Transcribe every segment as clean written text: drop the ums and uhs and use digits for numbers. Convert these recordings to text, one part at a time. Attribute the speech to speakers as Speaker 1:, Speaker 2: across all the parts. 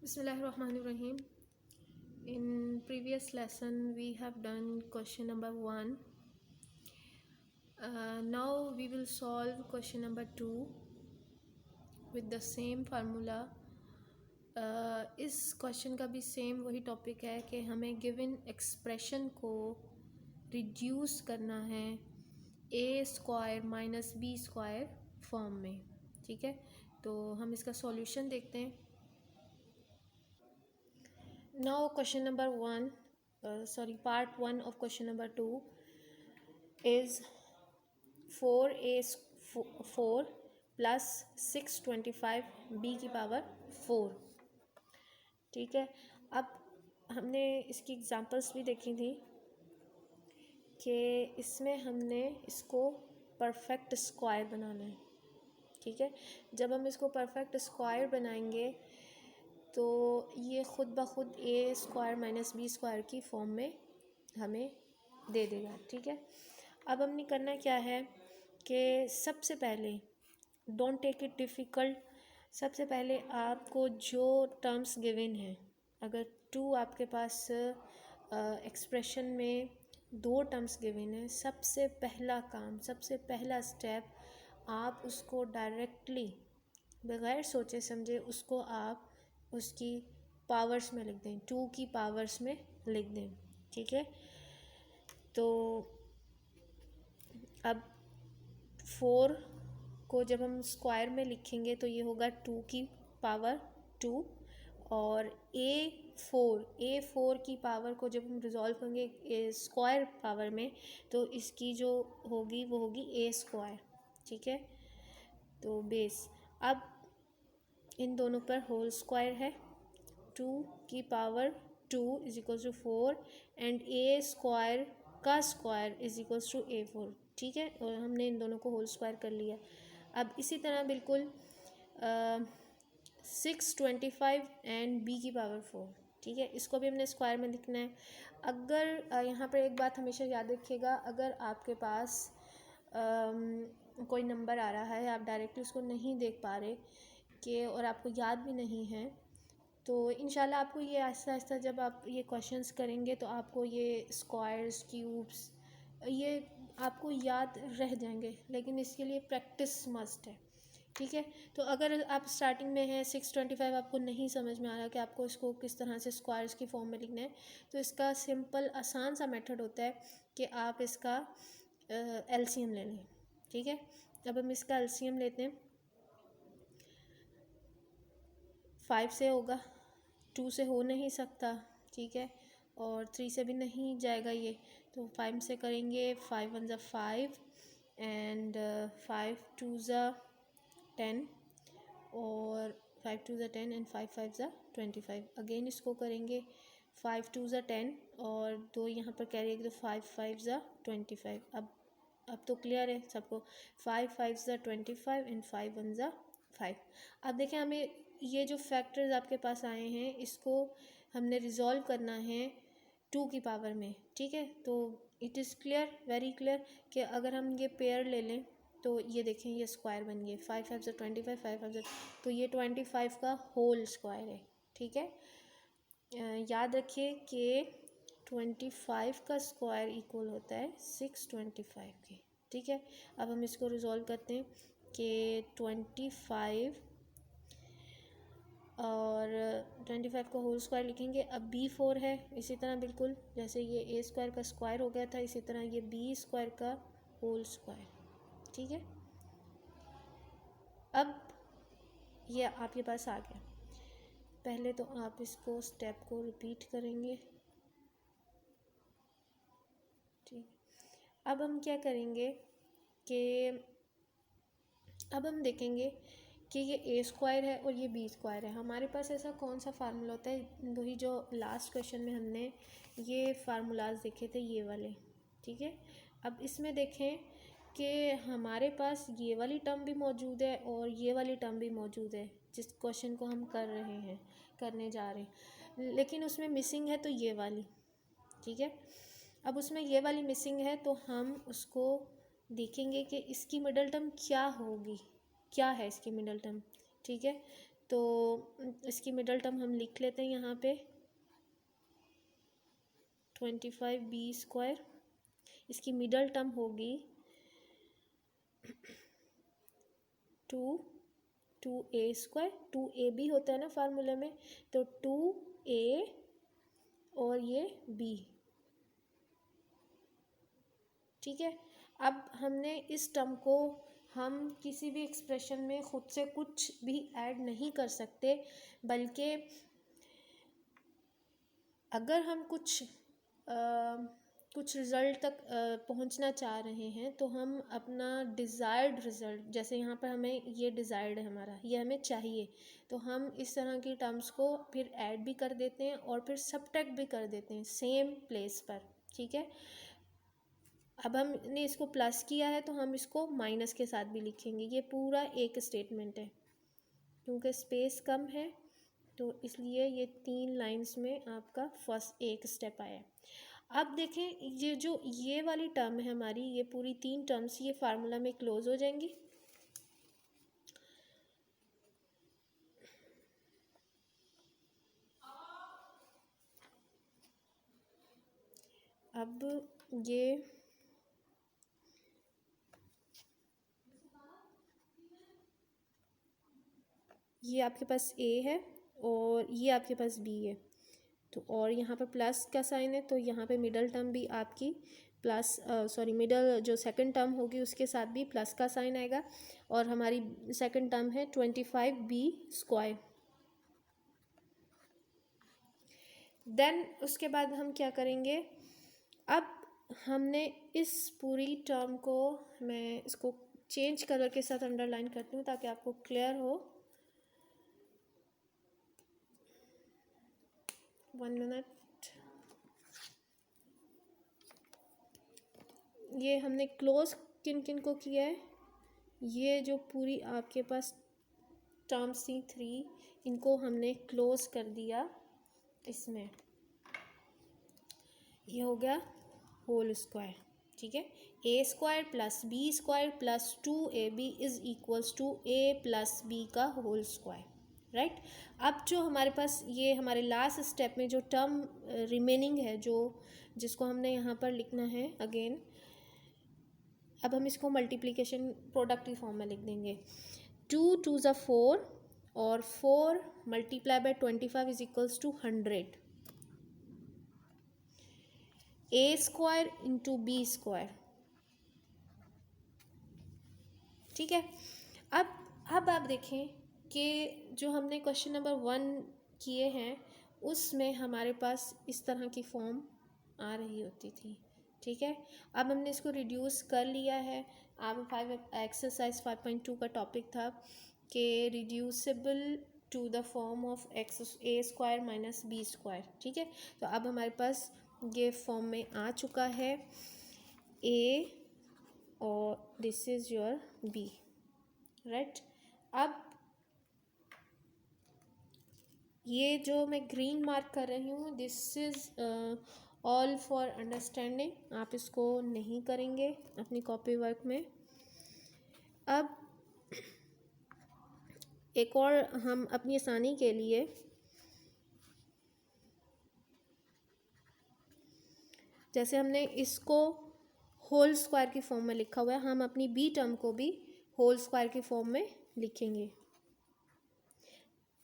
Speaker 1: Bismillahirrahmanirrahim. In previous lesson we have done question number 1. Now we will solve question number 2 with the same formula. इस question का भी same वही topic है कि हमें given expression को रिड्यूस करना है a square minus b square form में। ठीक है, तो हम इसका सॉल्यूशन देखते हैं। Now question number 1, part 1 of question number 2 is 4 plus 625 b की पावर 4। ठीक है, अब हमने इसकी एग्जांपल्स भी देखी थी कि इसमें हमने इसको परफेक्ट स्क्वायर बनाना है। ठीक है, जब हम इसको परफेक्ट स्क्वायर बनाएंगे तो ये ख़ुद ब खुद ए स्क्वायर माइनस बी स्क्वायर की फॉर्म में हमें दे देगा। ठीक है, अब हमने करना क्या है कि सबसे पहले डोंट टेक इट डिफ़िकल्ट। सबसे पहले आपको जो टर्म्स गिवन हैं, अगर आपके पास एक्सप्रेशन में 2 टर्म्स गिवन हैं, सबसे पहला स्टेप आप उसको डायरेक्टली बग़ैर सोचे समझे उसको आप उसकी पावर्स में लिख दें, 2 की पावर्स में लिख दें। ठीक है, तो अब 4 को जब हम स्क्वायर में लिखेंगे तो ये होगा 2 की पावर 2, और ए4 की पावर को जब हम रिजॉल्व करेंगे स्क्वायर पावर में तो इसकी जो होगी वो होगी ए स्क्वायर। ठीक है, तो बेस अब इन दोनों पर होल स्क्वायर है, 2 की power 2 is equals to 4 and a square का square is equals to A4। ठीक है, और हमने इन दोनों को होल स्क्वायर कर लिया। अब इसी तरह बिल्कुल 625 एंड b की पावर 4। ठीक है, इसको भी हमने स्क्वायर में लिखना है। अगर यहाँ पर एक बात हमेशा याद रखिएगा, अगर आपके पास कोई नंबर आ रहा है, आप डायरेक्टली उसको नहीं देख पा रहे कि और आपको याद भी नहीं है, तो इंशाल्लाह आपको ये आहिस्ता आहिस्ता जब आप ये क्वेश्चंस करेंगे तो आपको ये स्क्वायर्स क्यूब्स ये आपको याद रह जाएंगे, लेकिन इसके लिए प्रैक्टिस मस्ट है। ठीक है, तो अगर आप स्टार्टिंग में हैं 625 आपको नहीं समझ में आ रहा कि आपको इसको किस तरह से स्क्वायर्स की फॉर्म में लिखना है, तो इसका सिंपल आसान सा मेथड होता है कि आप इसका एलसीएम ले लें। ठीक है, अब हम इसका एलसीएम लेते हैं। 5 से होगा, 2 से हो नहीं सकता। ठीक है, और 3 से भी नहीं जाएगा ये, तो 5 से करेंगे। 5 1 ज़ा 5 एंड 5 2 ज़ा 10 और 5 2 ज़ा 10 एंड 5 5 ज़ा 25। अगेन इसको करेंगे 5 2 ज़ा 10 और 2 यहाँ पर कैरी है तो 5 5 ज़ा 25। अब तो क्लियर है सबको, 5 5 ज़ा 25 एंड 5 1 ज़ा 5। अब देखें हमें ये जो फैक्टर्स आपके पास आए हैं इसको हमने रिजॉल्व करना है 2 की पावर में। ठीक है, तो it is clear, very clear कि अगर हम ये पेयर ले लें तो ये देखें ये स्क्वायर बन गए 5 5 ज़ा 25 5 5 ज़ा, तो ये 25 का होल स्क्वायर है। ठीक है, याद रखिए कि 25 का स्क्वायर इक्वल होता है 625 के। ठीक है, अब हम इसको रिजॉल्व करते हैं कि 25 और 25 का होल स्क्वायर लिखेंगे। अब B4 है, इसी तरह बिल्कुल जैसे ये ए स्क्वायर का स्क्वायर हो गया था, इसी तरह ये बी स्क्वायर का होल स्क्वायर। ठीक है, अब ये आपके पास आ गया। पहले तो आप इसको स्टेप को रिपीट करेंगे। ठीक, अब हम क्या करेंगे कि अब हम देखेंगे कि ये ए स्क्वायर है और ये बी स्क्वायर है। हमारे पास ऐसा कौन सा फार्मूला होता है, वही जो लास्ट क्वेश्चन में हमने ये फार्मूलाज देखे थे, ये वाले। ठीक है, अब इसमें देखें कि हमारे पास ये वाली टर्म भी मौजूद है और ये वाली टर्म भी मौजूद है जिस क्वेश्चन को हम करने जा रहे हैं, लेकिन उसमें मिसिंग है तो ये वाली। ठीक है, अब उसमें ये वाली मिसिंग है तो हम उसको देखेंगे कि इसकी मिडल टर्म क्या होगी, क्या है इसकी मिडल टर्म। ठीक है, तो इसकी मिडल टर्म हम लिख लेते हैं यहाँ पे 25b²। इसकी मिडल टर्म होगी 2a²। 2ab होता है ना फार्मूले में, तो 2a और ये b। ठीक है, अब हमने इस टर्म को हम किसी भी एक्सप्रेशन में खुद से कुछ भी ऐड नहीं कर सकते, बल्कि अगर हम कुछ रिज़ल्ट तक पहुंचना चाह रहे हैं तो हम अपना डिज़ायर्ड रिज़ल्ट, जैसे यहाँ पर हमें ये डिज़ायर्ड है हमारा, ये हमें चाहिए, तो हम इस तरह की टर्म्स को फिर ऐड भी कर देते हैं और फिर सबट्रैक्ट भी कर देते हैं सेम प्लेस पर। ठीक है, अब हमने इसको प्लस किया है तो हम इसको माइनस के साथ भी लिखेंगे। ये पूरा एक स्टेटमेंट है, क्योंकि स्पेस कम है तो इसलिए ये 3 लाइंस में आपका फर्स्ट एक स्टेप आया। अब देखें, ये वाली टर्म है हमारी, ये पूरी 3 टर्म्स ये फार्मूला में क्लोज हो जाएंगी। अब ये आपके पास a है और ये आपके पास b है, तो और यहाँ पर प्लस का साइन है, तो यहाँ पे मिडल टर्म भी आपकी मिडल जो सेकंड टर्म होगी उसके साथ भी प्लस का साइन आएगा, और हमारी सेकंड टर्म है 25b²। देन उसके बाद हम क्या करेंगे, अब हमने इस पूरी टर्म को, मैं इसको चेंज कलर के साथ अंडरलाइन करती हूँ ताकि आपको क्लियर हो। 1 मिनट। ये हमने क्लोज किन किन को किया है, ये जो पूरी आपके पास टर्म्स थी 3, इनको हमने क्लोज कर दिया इसमें। ये हो गया होल स्क्वायर। ठीक है, a² + b² + 2ab is equals to a + b का होल स्क्वायर। राइट, अब जो हमारे पास ये हमारे लास्ट स्टेप में जो टर्म रिमेनिंग है, जिसको हमने यहाँ पर लिखना है अगेन, अब हम इसको मल्टीप्लिकेशन प्रोडक्ट की फॉर्म में लिख देंगे। 2 2 ज़ा 4 और 4 × 25 is equals to 100। a² × b²। ठीक है, अब आप देखें कि जो हमने क्वेश्चन नंबर 1 किए हैं उसमें हमारे पास इस तरह की फॉर्म आ रही होती थी। ठीक है, अब हमने इसको रिड्यूस कर लिया है। अब एक्सरसाइज 5.2 का टॉपिक था कि reducible to the form of a² - b²। ठीक है, तो अब हमारे पास ये फॉर्म में आ चुका है a और this is your b। Right, अब ये जो मैं ग्रीन मार्क कर रही हूँ, this is all for understanding, आप इसको नहीं करेंगे अपनी कॉपी वर्क में। अब एक और हम अपनी आसानी के लिए जैसे हमने इसको होल स्क्वायर की फॉर्म में लिखा हुआ है, हम अपनी बी टर्म को भी होल स्क्वायर की फॉर्म में लिखेंगे।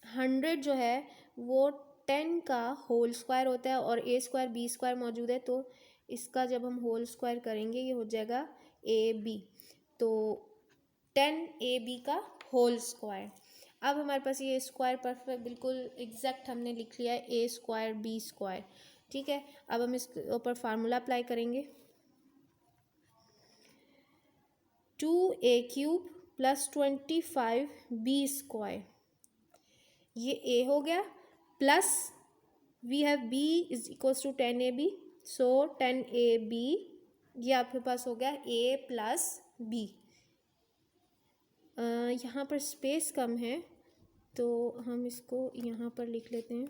Speaker 1: 100 जो है वो 10 का होल स्क्वायर होता है और a² b² मौजूद है, तो इसका जब हम होल स्क्वायर करेंगे ये हो जाएगा ab, तो 10ab का होल स्क्वायर। अब हमारे पास ये स्क्वायर परफेक्ट बिल्कुल एग्जैक्ट हमने लिख लिया है a² b²। ठीक है, अब हम इसके ऊपर फार्मूला अप्लाई करेंगे। 2a³ + 25b², ये a हो गया, plus we have b is equals to 10ab, so 10ab ये आपके पास हो गया a + b। यहाँ पर स्पेस कम है तो हम इसको यहाँ पर लिख लेते हैं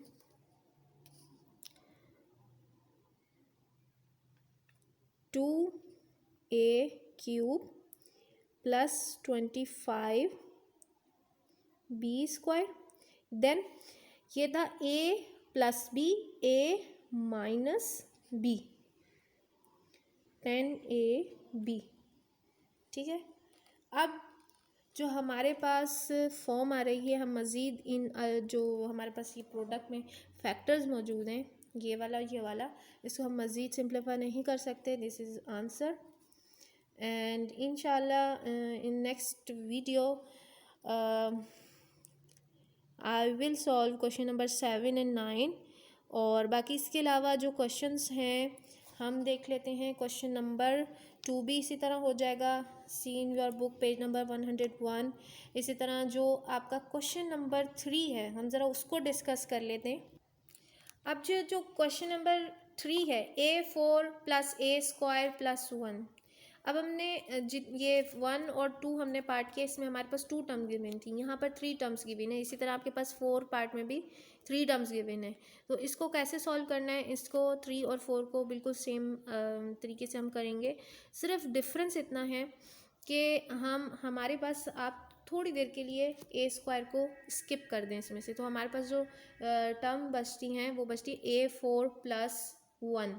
Speaker 1: 2a³ + 25b²। देन ये था a plus B, a minus B, 10ab, ठीक है। अब जो हमारे पास फॉर्म आ रही है, हम मज़ीद इन जो हमारे पास ये प्रोडक्ट में फैक्टर्स मौजूद हैं, ये वाला, इसको हम मज़ीद सिंप्लीफाई नहीं कर सकते। This is answer. एंड इंशाल्लाह in next video I will solve question number 7 and 9, और बाकी इसके अलावा जो क्वेश्चंस हैं हम देख लेते हैं। क्वेश्चन नंबर 2 भी इसी तरह हो जाएगा, see in your book page number 101। इसी तरह जो आपका क्वेश्चन नंबर 3 है, हम ज़रा उसको डिस्कस कर लेते हैं। अब जो क्वेश्चन नंबर 3 है, a4 प्लस ए स्क्वायर प्लस 1। अब हमने ये 1 और 2 हमने पार्ट किया, इसमें हमारे पास 2 टर्म गिवन थी, यहाँ पर 3 टर्म्स गिवन है। इसी तरह आपके पास 4 पार्ट में भी 3 टर्म्स गिवन है। तो इसको कैसे सॉल्व करना है, इसको 3 और 4 को बिल्कुल सेम तरीके से हम करेंगे। सिर्फ डिफरेंस इतना है कि हमारे पास आप थोड़ी देर के लिए ए स्क्वायर को स्किप कर दें इसमें से, तो हमारे पास जो टर्म बचती हैं वो बचती a4 प्लस 1।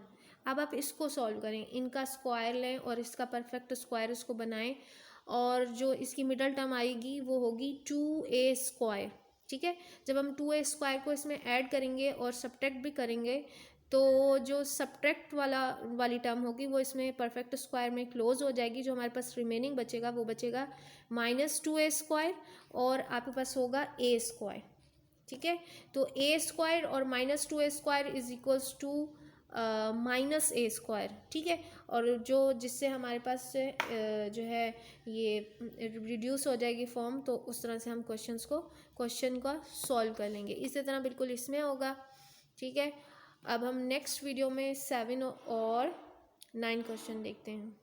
Speaker 1: अब आप इसको सॉल्व करें, इनका स्क्वायर लें और इसका परफेक्ट स्क्वायर उसको बनाएं, और जो इसकी मिडल टर्म आएगी वो होगी 2a स्क्वायर, ठीक है। जब हम 2a स्क्वायर को इसमें ऐड करेंगे और सब्ट्रैक्ट भी करेंगे, तो जो सब्ट्रैक्ट वाली टर्म होगी वो इसमें परफेक्ट स्क्वायर में क्लोज हो जाएगी। जो हमारे पास रिमेनिंग बचेगा वो बचेगा -2a स्क्वायर, और आपके पास होगा a स्क्वायर, ठीक है। तो a स्क्वायर और -2a square is equals to -a square, ठीक है। और जो जिससे हमारे पास जो है ये रिड्यूस हो जाएगी फॉर्म, तो उस तरह से हम क्वेश्चन का सॉल्व कर लेंगे। इसी तरह बिल्कुल इसमें होगा, ठीक है। अब हम नेक्स्ट वीडियो में 7 और 9 क्वेश्चन देखते हैं।